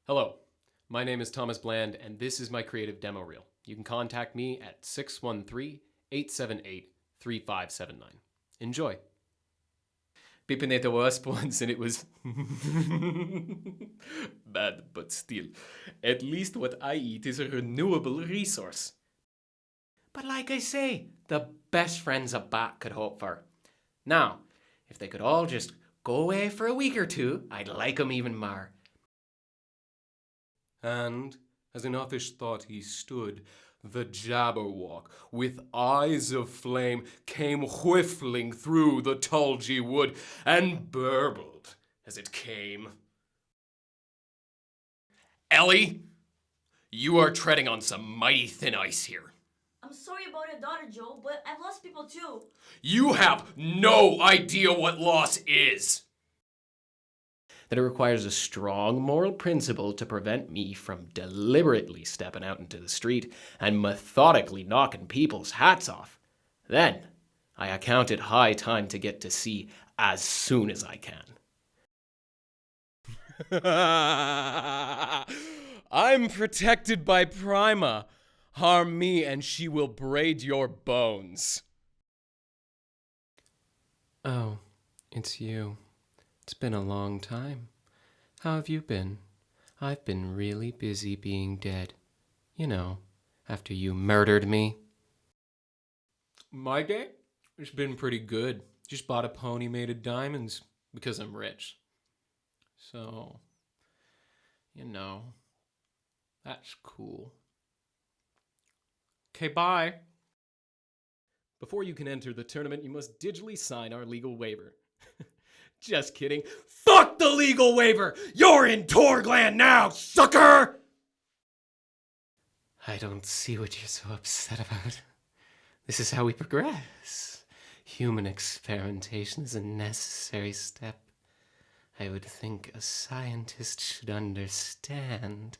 Hello, my name is Thomas Bland, and this is my creative demo reel. You can contact me at 613-878-3579. Enjoy. Pippin ate the wasp once, and it was bad, but still. At least what I eat is a renewable resource. But like I say, the best friends a bat could hope for. Now, if they could all just go away for a week or two, I'd like 'em even more. And, as in offish thought he stood, the Jabberwock, with eyes of flame, came whiffling through the tulgey wood, and burbled as it came. Ellie, you are treading on some mighty thin ice here. I'm sorry about your daughter, Joe, but I've lost people too. You have no idea what loss is. That it requires a strong moral principle to prevent me from deliberately stepping out into the street and methodically knocking people's hats off. Then, I account it high time to get to sea as soon as I can. I'm protected by Prima. Harm me and she will braid your bones. Oh, it's you. It's been a long time. How have you been? I've been really busy being dead. You know, after you murdered me. My day? It's been pretty good. Just bought a pony made of diamonds because I'm rich. So, you know, that's cool. Okay, bye. Before you can enter the tournament, you must digitally sign our legal waiver. Just kidding. Fuck the legal waiver! You're in Torgue land now, sucker! I don't see what you're so upset about. This is how we progress. Human experimentation is a necessary step. I would think a scientist should understand.